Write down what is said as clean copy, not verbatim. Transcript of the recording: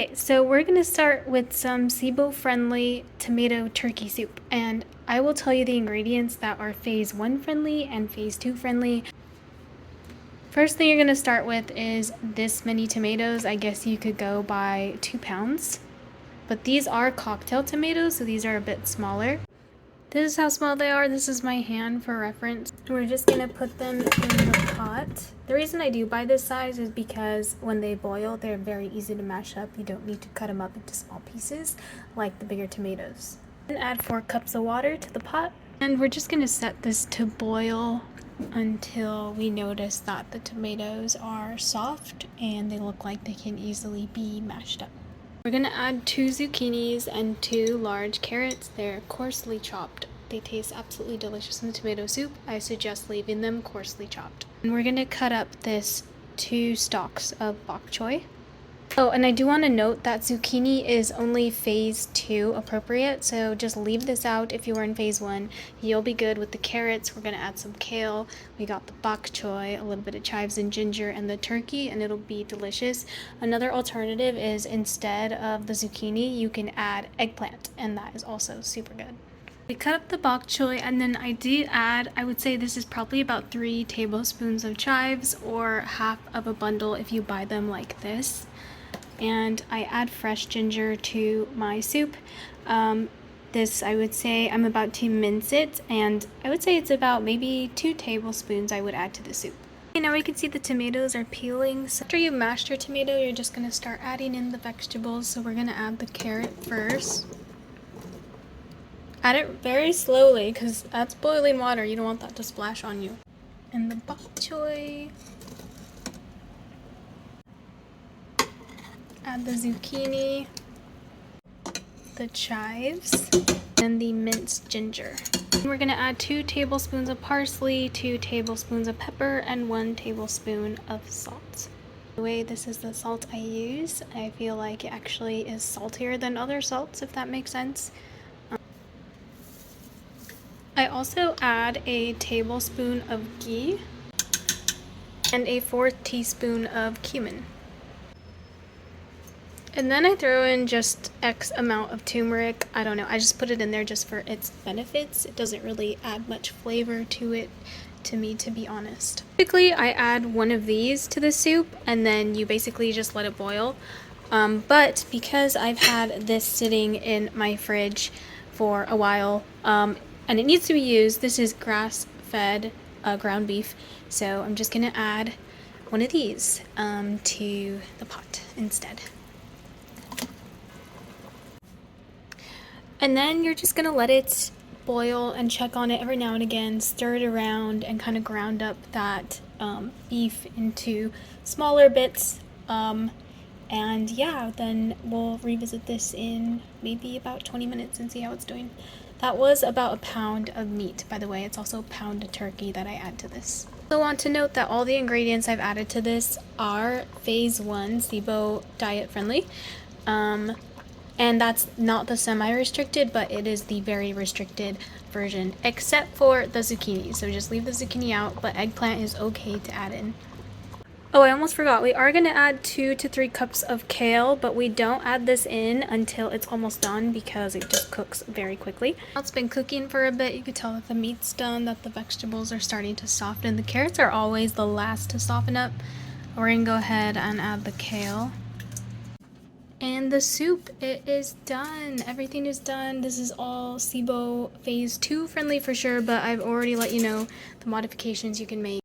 Okay, so we're gonna start with some SIBO friendly tomato turkey soup, and I will tell you the ingredients that are phase 1 friendly and phase 2 friendly. First thing you're gonna start with is this many tomatoes. I guess you could go by 2 pounds, but these are cocktail tomatoes, so these are a bit smaller. This is how small they are. This is my hand for reference. We're just gonna put them in the pot. The reason I do buy this size is because when they boil, they're very easy to mash up. You don't need to cut them up into small pieces like the bigger tomatoes. Then add 4 cups of water to the pot. And we're just gonna set this to boil until we notice that the tomatoes are soft and they look like they can easily be mashed up. We're gonna add 2 zucchinis and 2 large carrots. They're coarsely chopped. They taste absolutely delicious in the tomato soup. I suggest leaving them coarsely chopped. And we're gonna cut up this 2 stalks of bok choy. Oh, and I do want to note that zucchini is only phase 2 appropriate, so just leave this out if you were in phase 1. You'll be good with the carrots. We're going to add some kale. We got the bok choy, a little bit of chives and ginger, and the turkey, and it'll be delicious. Another alternative is instead of the zucchini, you can add eggplant, and that is also super good. We cut up the bok choy, and then I did add, I would say this is probably about 3 tablespoons of chives, or half of a bundle if you buy them like this. And I add fresh ginger to my soup. This, I would say, I'm about to mince it, and I would say it's about maybe 2 tablespoons I would add to the soup. Okay, now we can see the tomatoes are peeling. So after you mashed your tomato, you're just gonna start adding in the vegetables. So we're gonna add the carrot first. Add it very slowly because that's boiling water. You don't want that to splash on you. And the bok choy. Add the zucchini, the chives, and the minced ginger. And we're gonna add 2 tablespoons of parsley, 2 tablespoons of pepper, and 1 tablespoon of salt. The way this is the salt I use, I feel like it actually is saltier than other salts, if that makes sense. I also add a tablespoon of ghee and a 4th teaspoon of cumin. And then I throw in just X amount of turmeric. I don't know, I just put it in there just for its benefits. It doesn't really add much flavor to it, to me, to be honest. Typically, I add 1 of these to the soup, and then you basically just let it boil. But because I've had this sitting in my fridge for a while, and it needs to be used, this is grass-fed ground beef, so I'm just gonna add 1 of these to the pot instead. And then you're just gonna let it boil and check on it every now and again, stir it around, and kind of ground up that beef into smaller bits. And yeah, then we'll revisit this in maybe about 20 minutes and see how it's doing. That was about 1 pound of meat, by the way. It's also 1 pound of turkey that I add to this. I also want to note that all the ingredients I've added to this are phase 1 SIBO diet friendly. And that's not the semi-restricted, but it is the very restricted version, except for the zucchini. So just leave the zucchini out, but eggplant is okay to add in. Oh, I almost forgot. We are going to add 2 to 3 cups of kale, but we don't add this in until it's almost done because it just cooks very quickly. It's been cooking for a bit. You can tell that the meat's done, that the vegetables are starting to soften. The carrots are always the last to soften up. We're going to go ahead and add the kale. And the soup, it is done. Everything is done. This is all SIBO phase 2 friendly for sure, but I've already let you know the modifications you can make.